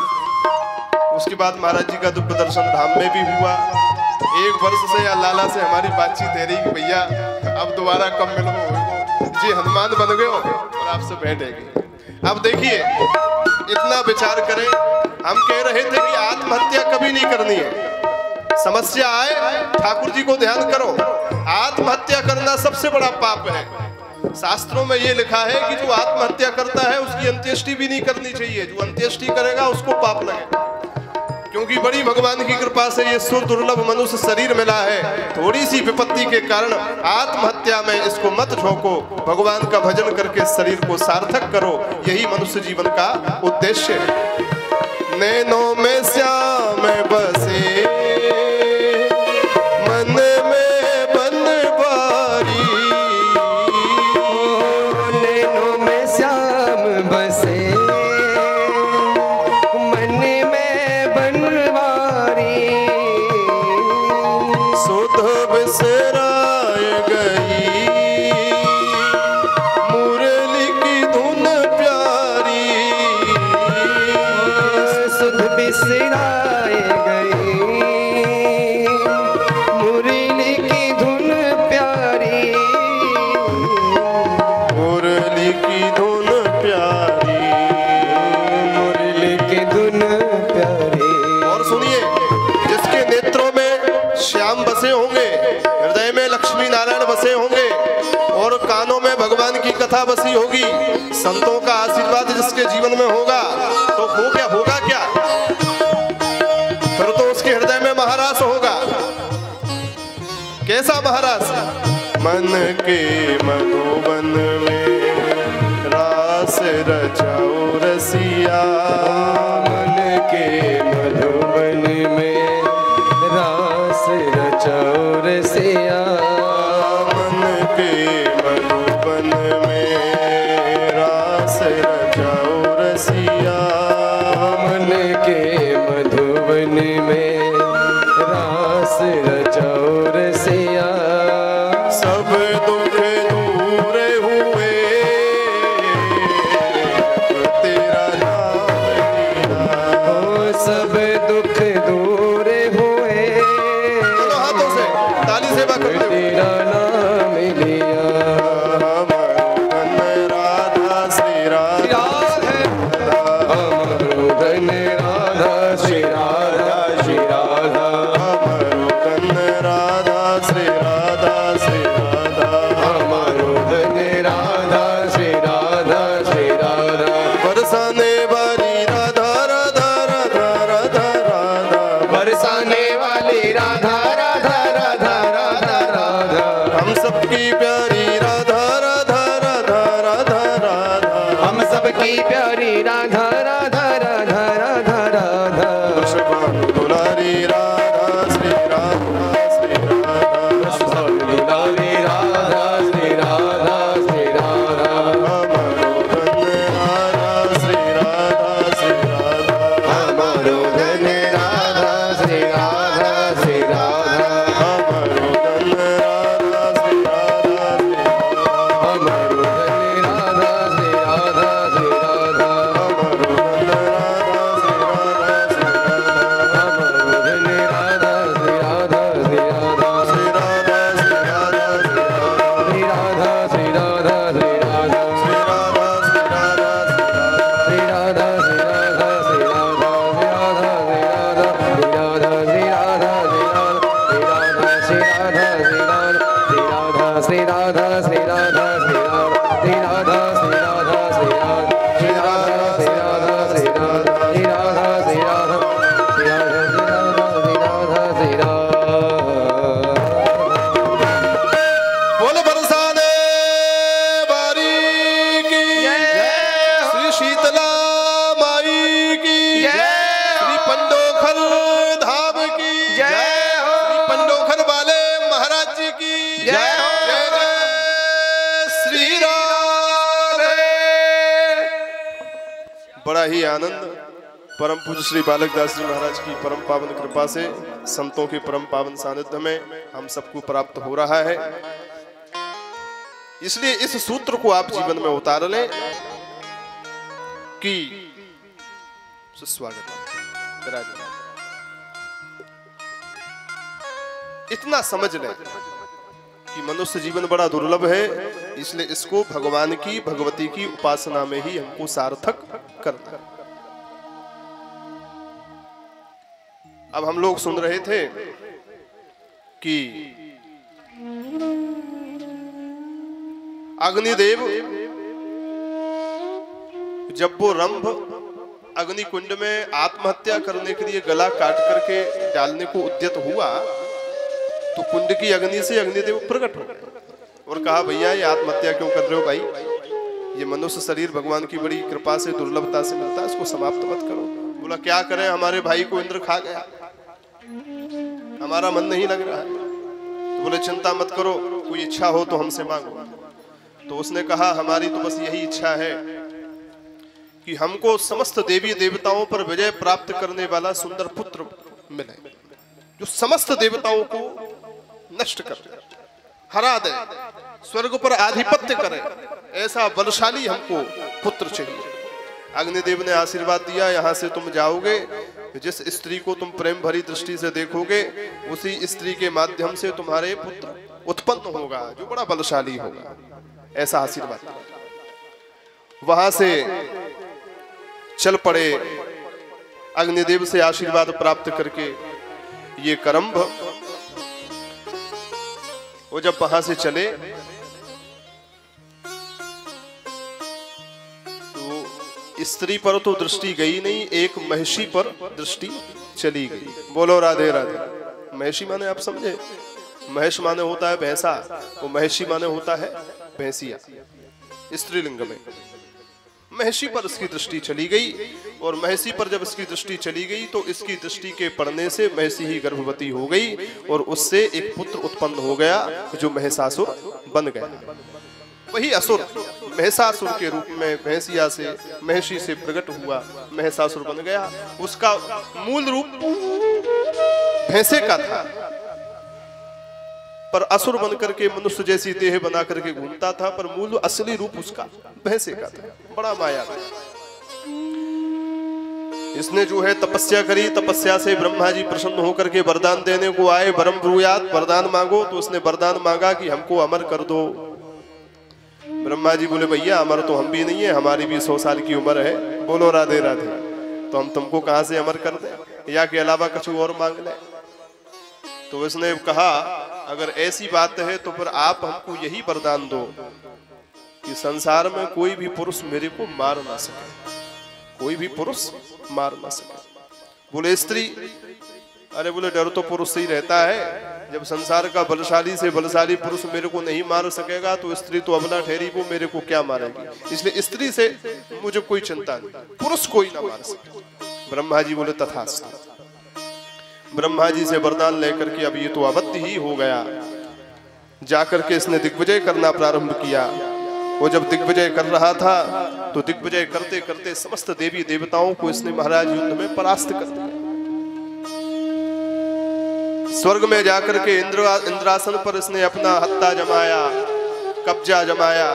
उसके बाद महाराज जी का दिव्य दर्शन धाम में भी हुआ। 1 वर्ष से या लाला से हमारी बातचीत है रही कि भैया अब दोबारा कब मिलो जी, हनुमान बन गए हो और आपसे भेंटेंगे। अब देखिए इतना विचार करें, हम कह रहे थे कि आत्महत्या कभी नहीं करनी है। समस्या आए ठाकुर जी को ध्यान करो। आत्महत्या करना सबसे बड़ा पाप है। शास्त्रों में ये लिखा है कि जो आत्महत्या करता है उसकी अंत्येष्टि भी नहीं करनी चाहिए। जो अंत्येष्टि करेगा उसको पाप लगेगा, क्योंकि बड़ी भगवान की कृपा से ये सुदुर्लभ मनुष्य शरीर मिला है। थोड़ी सी विपत्ति के कारण आत्महत्या में इसको मत झोंको, भगवान का भजन करके शरीर को सार्थक करो। यही मनुष्य जीवन का उद्देश्य है। नैनों में श्याम बसे मन में बनवारी, नैनों में श्याम बसे मन में बनवारी। सुध बिसराय गई मुरली की धुन प्यारी। सुध बिसराए गई मुरली की धुन प्यारी। मुरली की धुन प्यारी, मुरली की धुन प्यारी। और सुनिए, जिसके नेत्रों में श्याम बसे होंगे, हृदय में लक्ष्मी नारायण बसे होंगे और कानों में भगवान की कथा बसी होगी, संतों का आशीर्वाद जिसके जीवन में होगा, तो होगा क्या? फिर तो उसके हृदय में महारास होगा। कैसा महारास? मन के मधुबन में रास रचाओ रसिया। मन के मधुबन में रास रचाओ रसिया। मन के मधुबन में रास रचाओ रसिया। मन के वन में रास रचौर सिया। सब दुख दूर हुए तेरा नाम लिया। ओ सब दुख दूर हुए दोनों हाथों से ताली से बात करते हुए। तेरा नाम लिया। अमर राधा श्री राधा अमरुदन राधा श्री राधा श्री राधा। अमरुदन राधा श्री राधा श्री राधा। अमरुदन राधा श्री राधा श्री राधा। बरसाने वाली राधा राधा राधा राधा राधा। बरसाने वाली राधा राधा राधा राधा राधा। हम सबकी प्यारी राधा राधा राधा राधा राधा। हम सबकी प्यारी राधा राधा राधा राधा राधा। वृषभानु दुलारी राधा श्री राधा श्री राधा। दुलारी राधा श्री राधा श्री राधा। अमरुदन राधा श्री राधा श्री राधा। अमरुदन राधा श्री राधा श्री राधा। अमरुदन राधा श्री राधा श्री राधा। अमरुदन राधा श्री राधा श्री राधा। अमरुदन राधा श्री राधा श्री राधा। अमरुदन राधा श्री राधा श्री राधा। श्री राधा श्री राधा श्री राधा। श्री राधा श्री राधा श्री राधा। श्री राधा श्री राधा श्री राधा। श्री राधा श्री राधा श्री राधा। श्री राधा श्री राधा श्री राधा। श्री राधा श्री राधा श्री राधा। श्री राधा श्री राधा श्री राधा। श्री राधा श्री राधा श्री राधा। श्री राधा श्री राधा श्री राधा। श्री राधा श्री राधा श्री राधा। बोल बरसाने बारी की श्री शीतला माई की श्री पंडोखर धाम की श्री पंडोखर वाले महाराज जी की जय जय श्री राधे। बड़ा ही आनंद परम पूज्य श्री बालकदास जी महाराज की परम पावन कृपा से संतों के परम पावन सानिध्य में हम सबको प्राप्त हो रहा है। इसलिए इस सूत्र को आप जीवन में उतार लें कि सुस्वागत विराजमान। इतना समझ लें कि मनुष्य जीवन बड़ा दुर्लभ है, इसलिए इसको भगवान की भगवती की उपासना में ही हमको सार्थक करना है। अब हम लोग सुन रहे थे कि अग्निदेव जब वो रंभ अग्नि कुंड में आत्महत्या करने के लिए गला काट करके डालने को उद्यत हुआ तो कुंड की अग्नि से अग्निदेव प्रकट हो गए और कहा, भैया ये आत्महत्या क्यों कर रहे हो भाई? ये मनुष्य शरीर भगवान की बड़ी कृपा से दुर्लभता से मिलता है, इसको समाप्त मत करो। बोला क्या करें, हमारे भाई को इंद्र खा गया, हमारा मन नहीं लग रहा है। तो बोले चिंता मत करो, कोई इच्छा हो तो हमसे मांगो। तो उसने कहा हमारी तो बस यही इच्छा है कि हमको समस्त देवी देवताओं पर विजय प्राप्त करने वाला सुंदर पुत्र मिले, जो समस्त देवताओं को नष्ट कर दे, हरा दे, स्वर्ग पर आधिपत्य करे, ऐसा बलशाली हमको पुत्र चाहिए। अग्निदेव ने आशीर्वाद दिया, यहाँ से तुम जाओगे, जिस स्त्री को तुम प्रेम भरी दृष्टि से देखोगे उसी स्त्री के माध्यम से तुम्हारे पुत्र उत्पन्न होगा, जो बड़ा बलशाली होगा, ऐसा आशीर्वाद। वहां से चल पड़े अग्निदेव से आशीर्वाद प्राप्त करके ये करम्भ। वो जब वहां से चले तो स्त्री पर तो दृष्टि गई नहीं, एक महिषी पर दृष्टि चली गई। बोलो राधे राधे। महिषी माने आप समझे, महेश माने होता है भैंसा, वो महिषी माने होता है भैंसिया, स्त्रीलिंग में। महिषी पर इसकी दृष्टि चली गई और महिषी पर जब इसकी दृष्टि चली गई तो इसकी दृष्टि के पड़ने से महिषी ही गर्भवती हो गई और उससे एक पुत्र उत्पन्न हो गया जो महिषासुर बन गया। वही असुर महिषासुर के रूप में भैंसिया से महिषी से प्रकट हुआ, महिषासुर बन गया। उसका मूल रूप भैंसे का था, पर असुर बन करके मनुष्य जैसी देह बना करके घूमता था, पर मूल असली रूप उसका भैंसे का था। बड़ा माया था। इसने जो है तपस्या करी, तपस्या से ब्रह्मा जी प्रसन्न होकर के वरदान देने को आए, वरम ब्रूयात, वरदान मांगो। तो उसने वरदान मांगा कि हमको अमर कर दो। ब्रह्मा जी बोले भैया अमर तो हम भी नहीं है, हमारी भी 100 साल की उम्र है, बोलो राधे राधे, तो हम तुमको कहां से अमर कर दें, या के अलावा कुछ और मांग ले। तो उसने कहा अगर ऐसी बात है तो फिर आप हमको यही वरदान दो कि संसार में कोई भी पुरुष मेरे को मार ना सके, कोई भी पुरुष मार ना सके। बोले स्त्री, अरे बोले डर तो पुरुष से ही रहता है, जब संसार का बलशाली से बलशाली पुरुष मेरे को नहीं मार सकेगा तो स्त्री तो अबला ठहरी, वो मेरे को क्या मारेगी, इसलिए स्त्री से मुझे कोई चिंता नहीं, पुरुष कोई ना मार सके। ब्रह्मा जी बोले तथास्तु। ब्रह्मा जी से वरदान लेकर के अब ये तो अवध्य ही हो गया। जाकर के इसने दिग्विजय करना प्रारंभ किया। वो जब दिग्विजय कर रहा था तो दिग्विजय करते करते समस्त देवी देवताओं को इसने महाराज युद्ध में परास्त कर दिया। स्वर्ग में जाकर के इंद्रासन पर इसने अपना हत्ता जमाया, कब्जा जमाया।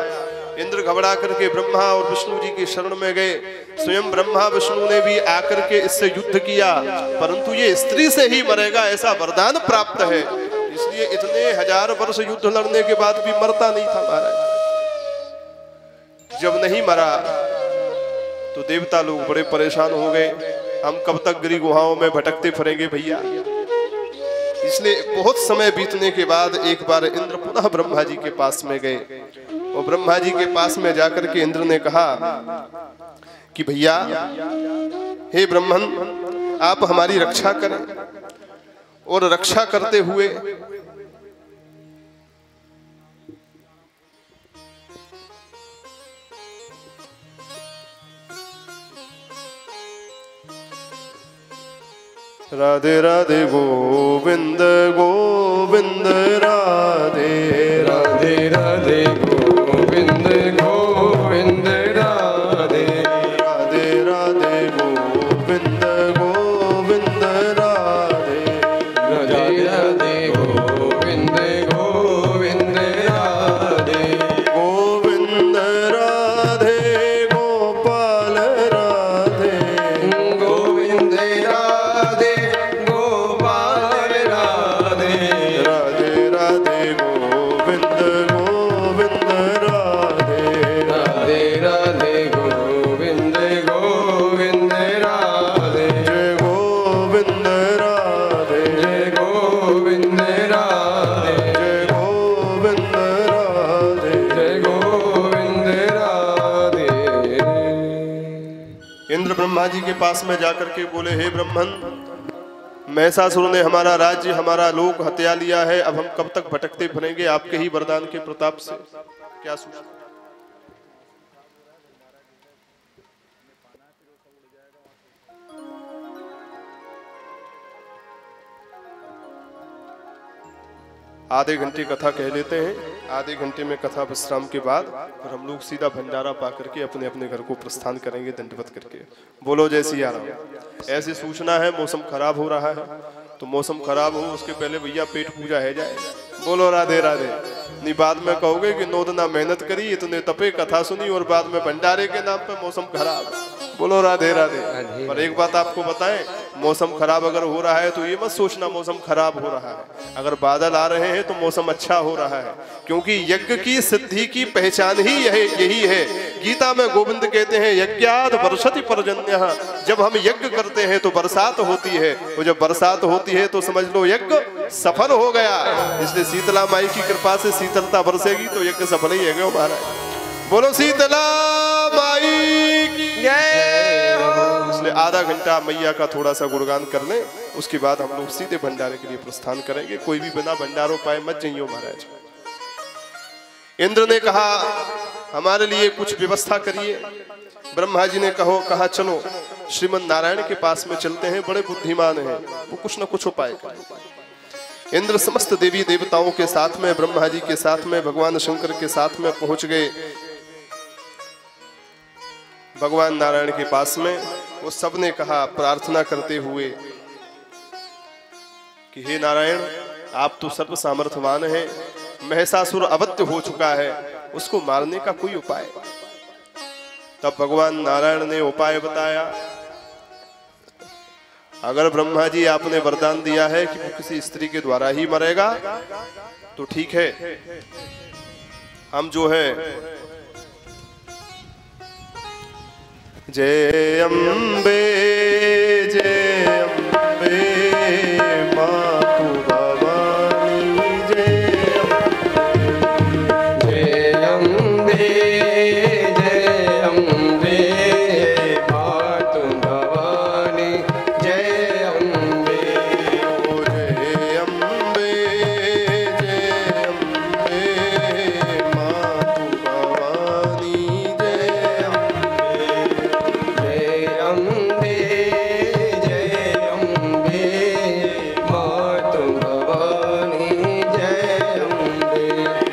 इंद्र घबरा करके ब्रह्मा और विष्णु जी की शरण में गए। स्वयं ब्रह्मा विष्णु ने भी आकर के इससे युद्ध किया, परंतु ये स्त्री से ही मरेगा ऐसा वरदान प्राप्त है, इसलिए इतने 1000 वर्ष युद्ध लड़ने के बाद भी मरता नहीं था महाराज। जब नहीं मरा तो देवता लोग बड़े परेशान हो गए, हम कब तक गिरी गुहाओं में भटकते फिरेंगे भैया। इसलिए बहुत समय बीतने के बाद एक बार इंद्र पुनः ब्रह्मा जी के पास में गए, और ब्रह्मा जी के पास में जाकर के इंद्र ने कहा कि भैया हे ब्रह्मन आप हमारी रक्षा करें, और रक्षा करते हुए राधे राधे गोविंद गोविंद राधे राधे राधे गोविंद गोविंद राधे राधे राधे गोविंद गोविंद राधे राधे राधे गोविंद गोविंद राधे गोविंद राधे गोपाल राधे गोविंद राधे गोपाल राधे राधे राधे गोविंद गोविंद राधे राधे राधे गोविंद गोविंद राधे जय गोविंद राधे जय गोविंद राधे जय गोविंद राधे। जय गोविंद राधे। इंद्र ब्रह्मा जी के पास में जाकर के बोले हे ब्रह्मन, महिषासुर ने हमारा राज्य हमारा लोक हत्या लिया है, अब हम कब तक भटकते फिरेंगे आपके ही वरदान के प्रताप से, क्या सूचना। आधे घंटे कथा कह लेते हैं, आधे घंटे में कथा विश्राम के बाद फिर हम लोग सीधा भंडारा पा करके अपने अपने घर को प्रस्थान करेंगे दंडवत करके। बोलो जय सिया राम। ऐसी सूचना है मौसम खराब हो रहा है, तो मौसम खराब हो उसके पहले भैया पेट पूजा है जाए। बोलो राधे राधे। नहीं बाद में कहोगे कि 9 दिन मेहनत करी, इतने तपे, कथा सुनी और बाद में भंडारे के नाम पे मौसम खराब। बोलो राधे राधे। पर एक बात आपको बताएं, मौसम खराब अगर हो रहा है तो ये मत सोचना मौसम खराब हो रहा है। अगर बादल आ रहे हैं तो मौसम अच्छा हो रहा है, क्योंकि यज्ञ की सिद्धि की पहचान ही यही है। गीता में गोविंद कहते हैं यज्ञाद वर्षति पर्जन्यः, जब हम यज्ञ करते हैं तो बरसात होती है, और जब बरसात होती है तो समझ लो यज्ञ सफल हो गया। इसलिए शीतला माई की कृपा से शीतलता बरसेगी तो यज्ञ सफल ही है महाराज। बोलो शीतला माई की जय। इसलिए आधा घंटा मैया का थोड़ा सा गुणगान कर लें, उसके बाद हम लोग सीधे भंडारे के लिए प्रस्थान करेंगे। कोई भी बिना भंडारों पाए मत जाइयो महाराज। इंद्र ने कहा हमारे लिए कुछ व्यवस्था करिए। ब्रह्मा जी ने कहा चलो श्रीमन नारायण के पास में चलते हैं, बड़े बुद्धिमान हैं, वो कुछ न कुछ उपाय करेंगे। इंद्र समस्त देवी देवताओं के साथ में, ब्रह्मा जी के साथ में, भगवान शंकर के साथ में पहुंच गए। भगवान नारायण के पास में वो सबने कहा प्रार्थना करते हुए कि हे नारायण, आप तो सर्व सामर्थ्यवान हैं, महिषासुर अवध्य हो चुका है, उसको मारने का कोई उपाय। तब भगवान नारायण ने उपाय बताया। अगर ब्रह्मा जी आपने वरदान दिया है कि वो किसी स्त्री के द्वारा ही मरेगा तो ठीक है, हम जो है जय अम्बे जय अम्बे मातु भवानी जय अम्बे जय अम्बे मातु भवानी जय अम्बे ओ जय अम्बे जय अम्बे मातु भवानी जय अम्बे जय अम्बे मातु भवानी जय अम्बे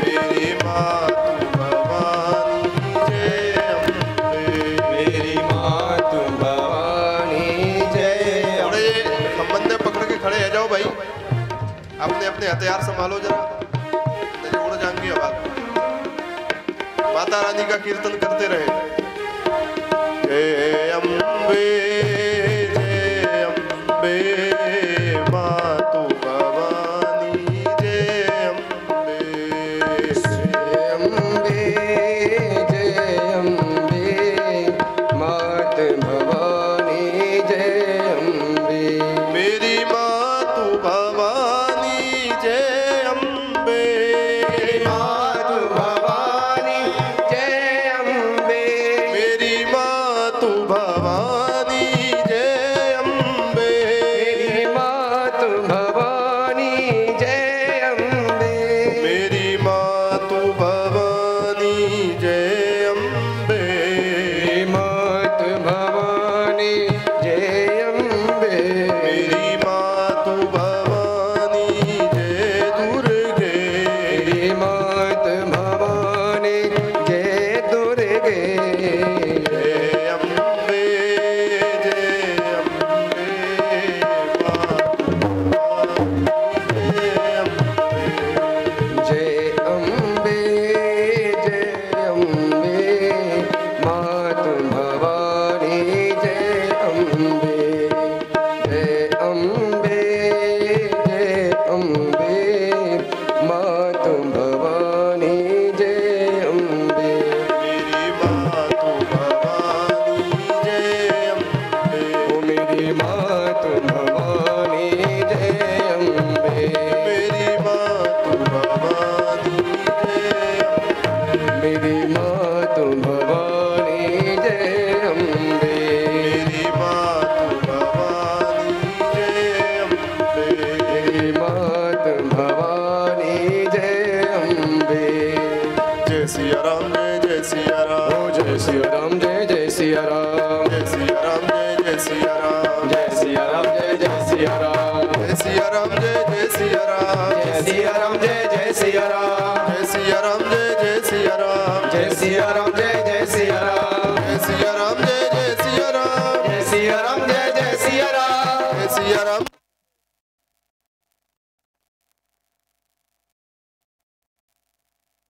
मेरी मातु भवानी जय अम्बे मेरी मातु भवानी जय थोड़े संबंध पकड़ के खड़े हो जाओ भाई, अपने अपने हथियार संभालो जरा, नहीं उड़ जाएंगी आवाज। माता रानी का कीर्तन करते रहे। जय अम्बे जय अम्बे मातु भवानी जय अम्बे जय अम्बे जय अम्बे मातु भवानी जय अम्बे मेरी मातु भवानी जय अम्बे मातु भवानी जय अम्बे मेरी मातु भवानी जय अम्बे मेरी मातु भवानी जय अम्बे मेरी मातु भवानी जय अम्बे मेरी मातु भवानी जय अम्बे मेरी मातु भवानी जय दुर्गे मेरी मातु भवानी जय दुर्गे जय अम्बे जय अम्बे मातु भवानी जय अम्बे जय अम्बे मातु भवानी जय अम्बे जय अम्बे जय अम्बे मातु भवानी जय अम्बे मेरी मातु भवानी जय अम्बे ओ मेरी मातु भवानी जय अम्बे मेरी मातु भवानी जय अम्बे मेरी मातु भवानी जय अम्बे मेरी मातु भवानी जय अम्बे मेरी मातु भवानी जय अम्बे जय सिया राम जय सिया राम ओ जय सिया राम जय सिया राम जय सिया राम जय सिया राम जय सिया राम जय सिया राम जय सिया राम जय सिया राम जय सिया राम जय सिया राम जय सिया राम जय सिया राम जय सिया राम